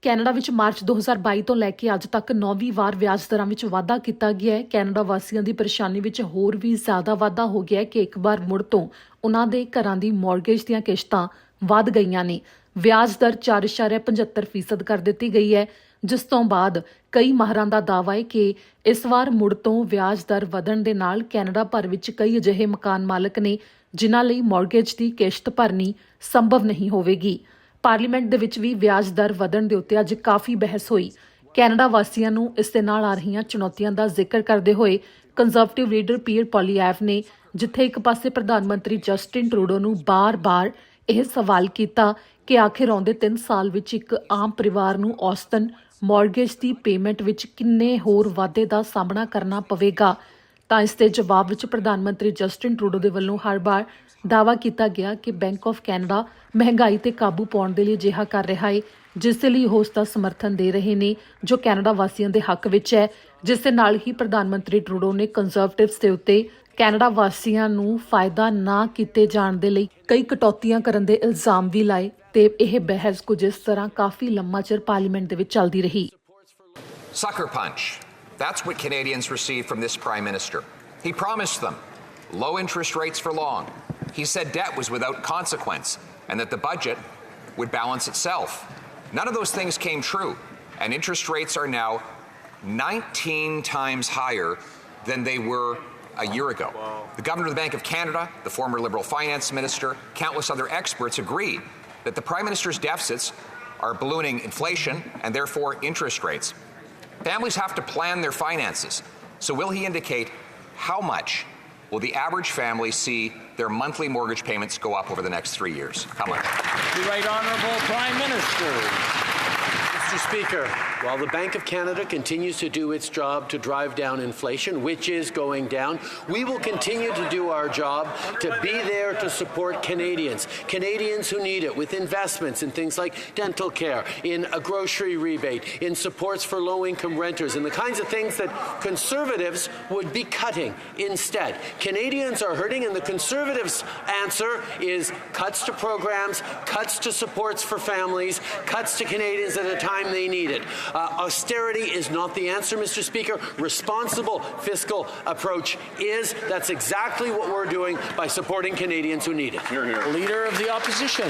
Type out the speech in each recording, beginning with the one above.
Canada ਵਿੱਚ March 2022 ਤੋਂ ਲੈ ਕੇ ਅੱਜ ਤੱਕ 9ਵੀਂ ਵਾਰ ਵਿਆਜ ਦਰਾਂ ਵਿੱਚ ਵਾਧਾ ਕੀਤਾ ਗਿਆ ਹੈ। ਕੈਨੇਡਾ ਵਾਸੀਆਂ ਦੀ ਪਰੇਸ਼ਾਨੀ ਵਿੱਚ ਹੋਰ ਵੀ ਜ਼ਿਆਦਾ ਵਾਧਾ ਹੋ ਗਿਆ ਹੈ ਕਿ ਇੱਕ ਵਾਰ ਮੁੜ ਤੋਂ ਉਹਨਾਂ ਦੇ ਘਰਾਂ ਦੀ ਮੌਰਗੇਜ ਦੀਆਂ ਕਿਸ਼ਤਾਂ ਵਧ ਗਈਆਂ ਨੇ। ਵਿਆਜ ਦਰ 4.75% ਕਰ ਦਿੱਤੀ ਗਈ ਹੈ, ਜਿਸ ਤੋਂ ਬਾਅਦ ਕਈ ਮਾਹਰਾਂ ਦਾ ਦਾਅਵਾ ਹੈ ਕਿ ਇਸ ਵਾਰ ਮੁੜ ਤੋਂ ਵਿਆਜ ਦਰ ਵਧਣ ਦੇ ਨਾਲ ਕੈਨੇਡਾ ਭਰ ਵਿੱਚ ਕਈ ਅਜਿਹੇ ਮਕਾਨ ਮਾਲਕ ਨੇ ਜਿਨ੍ਹਾਂ ਲਈ ਮੌਰਗੇਜ ਦੀ ਕਿਸ਼ਤ ਭਰਨੀ ਸੰਭਵ ਨਹੀਂ ਹੋਵੇਗੀ। ਪਾਰਲੀਮੈਂਟ ਦੇ ਵਿੱਚ ਵੀ ਵਿਆਜ ਦਰ ਵਧਣ ਦੇ ਉੱਤੇ ਅੱਜ ਕਾਫੀ ਬਹਿਸ ਹੋਈ। ਕੈਨੇਡਾ ਵਾਸੀਆਂ ਨੂੰ ਇਸ ਦੇ ਨਾਲ ਆ ਰਹੀਆਂ ਚੁਣੌਤੀਆਂ ਦਾ ਜ਼ਿਕਰ ਕਰਦੇ ਹੋਏ ਕੰਜ਼ਰਵੇਟਿਵ ਲੀਡਰ ਪੀਅਰ ਪੋਲੀਐਵ ਨੇ, ਜਿੱਥੇ ਇੱਕ ਪਾਸੇ ਪ੍ਰਧਾਨ ਮੰਤਰੀ ਜਸਟਿਨ ਟਰੂਡੋ ਨੂੰ ਬਾਰ-ਬਾਰ ਇਹ ਸਵਾਲ ਕੀਤਾ ਕਿ ਆਖਿਰ ਆਉਂਦੇ 3 ਸਾਲ ਵਿੱਚ ਇੱਕ ਆਮ ਪਰਿਵਾਰ ਨੂੰ ਔਸਤਨ ਮੌਰਗੇਜ ਦੀ ਪੇਮੈਂਟ ਵਿੱਚ ਕਿੰਨੇ ਹੋਰ ਵਾਧੇ ਦਾ ਸਾਹਮਣਾ ਕਰਨਾ ਪਵੇਗਾ, ਤਾਂ ਇਸ ਦੇ ਜਵਾਬ ਵਿੱਚ ਪ੍ਰਧਾਨ ਮੰਤਰੀ ਜਸਟਿਨ ਟਰੂਡੋ ਦੇ ਵੱਲੋਂ ਹਰ ਵਾਰ ਦਾਅਵਾ ਕੀਤਾ ਗਿਆ ਕਿ ਬੈਂਕ ਆਫ ਕੈਨੇਡਾ ਮਹਿੰਗਾਈ ਤੇ ਕਾਬੂ ਪਾਉਣ ਦੇ ਲਈ ਅਜਿਹਾ ਕਰ ਰਿਹਾ ਹੈ, ਜਿਸ ਦੇ ਲਈ ਉਹ ਉਸ ਦਾ ਸਮਰਥਨ ਦੇ ਰਹੇ ਨੇ ਜੋ ਕੈਨੇਡਾ ਵਾਸੀਆਂ ਦੇ ਹੱਕ ਵਿੱਚ ਹੈ। ਜਿਸ ਦੇ ਨਾਲ ਹੀ ਪ੍ਰਧਾਨ ਮੰਤਰੀ ਟਰੂਡੋ ਨੇ ਕੰਜ਼ਰਵੇਟਿਵਸ ਦੇ ਉੱਤੇ ਕੈਨੇਡਾ ਵਾਸੀਆਂ ਨੂੰ ਫਾਇਦਾ ਨਾ ਕੀਤੇ ਜਾਣ ਦੇ ਲਈ ਕਈ ਕਟੌਤੀਆਂ ਕਰਨ ਦੇ ਇਲਜ਼ਾਮ ਵੀ ਲਾਏ ਤੇ ਇਹ ਬਹਿਸ ਕੁਝ ਇਸ ਤਰ੍ਹਾਂ ਕਾਫੀ ਲੰਮਾ ਚਿਰ ਪਾਰਲੀਮੈਂਟ ਦੇ ਵਿੱਚ ਚੱਲਦੀ ਰਹੀ। Sucker punch. That's what Canadians received from this Prime Minister. He promised them low interest rates for long. He said debt was without consequence and that the budget would balance itself. None of those things came true, and interest rates are now 19 times higher than they were a year ago. The Governor of the Bank of Canada, the former Liberal Finance Minister, countless other experts agree that the Prime Minister's deficits are ballooning inflation and therefore interest rates. Families have to plan their finances. So will he indicate how much will the average family see their monthly mortgage payments go up over the next 3 years? How much? The Right Honourable Prime Minister. Mr. Speaker, while the Bank of Canada continues to do its job to drive down inflation, which is going down, we will continue to do our job to be there to support Canadians who need it, with investments in things like dental care, in a grocery rebate, in supports for low-income renters, and the kinds of things that Conservatives would be cutting instead. Canadians are hurting, and the Conservatives' answer is cuts to programs, cuts to supports for families, cuts to Canadians at a time they need it. Austerity is not the answer, Mr. Speaker. Responsible fiscal approach is. That's exactly what we're doing by supporting Canadians who need it. Hear, hear. Leader of the Opposition.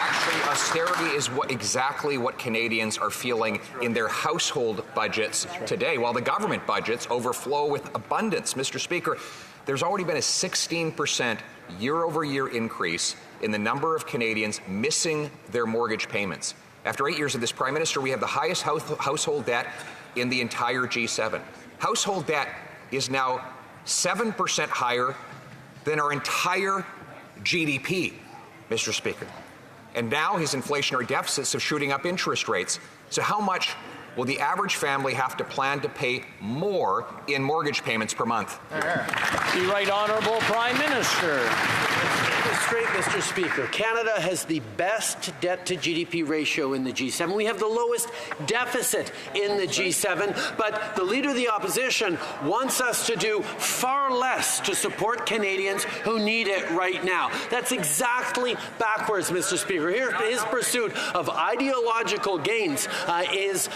Actually, austerity is exactly what Canadians are feeling in their household budgets today, while the government budgets overflow with abundance. Mr. Speaker, there's already been a 16% year-over-year increase in the number of Canadians missing their mortgage payments. After 8 years of this Prime Minister, we have the highest household debt in the entire G7. Household debt is now 7% higher than our entire GDP, Mr. Speaker. And now his inflationary deficits are shooting up interest rates. So how much will the average family have to plan to pay more in mortgage payments per month? The Right Honourable Prime Minister. Straight, Mr. Speaker. Canada has the best debt-to-GDP ratio in the G7. We have the lowest deficit in the G7, but the Leader of the Opposition wants us to do far less to support Canadians who need it right now. That's exactly backwards, Mr. Speaker. Here, his pursuit of ideological gains is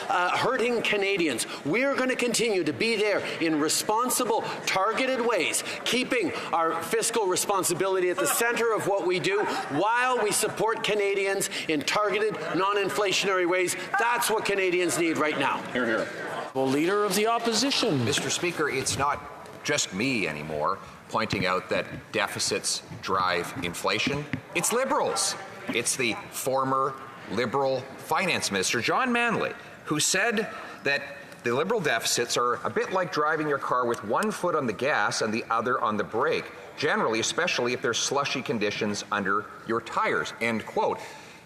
hurting Canadians. We are going to continue to be there in responsible, targeted ways, keeping our fiscal responsibility at the center of what we do while we support Canadians in targeted, non-inflationary ways. That's what Canadians need right now. Hear, hear. Well, Leader of the Opposition. Mr. Speaker, it's not just me anymore pointing out that deficits drive inflation. It's Liberals. It's the former Liberal Finance Minister, John Manley, who said that the Liberal deficits are a bit like driving your car with one foot on the gas and the other on the brake, generally, especially if there's slushy conditions under your tires, end quote.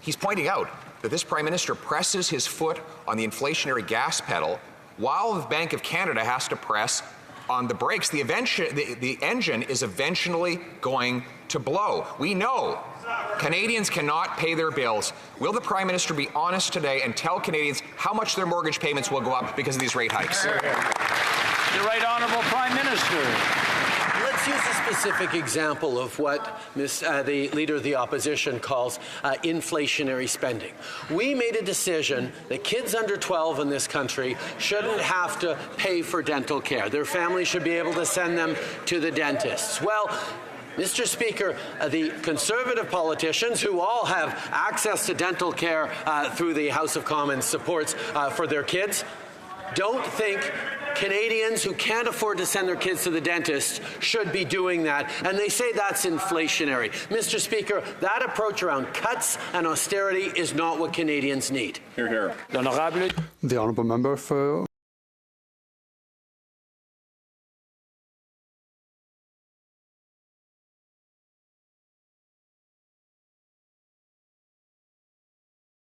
He's pointing out that this Prime Minister presses his foot on the inflationary gas pedal while the Bank of Canada has to press on the brakes. The engine is eventually going to blow. We know Canadians cannot pay their bills. Will the Prime Minister be honest today and tell Canadians how much their mortgage payments will go up because of these rate hikes? The Right Honourable Prime Minister. Let's let's use a specific example of what the Leader of the Opposition calls inflationary spending. We made a decision that kids under 12 in this country shouldn't have to pay for dental care. Their families should be able to send them to the dentists. Well, Mr. Speaker, the Conservative politicians who all have access to dental care through the House of Commons supports for their kids don't think Canadians who can't afford to send their kids to the dentist should be doing that, and they say that's inflationary. Mr. Speaker, that approach around cuts and austerity is not what Canadians need. Hear, hear. The honourable member for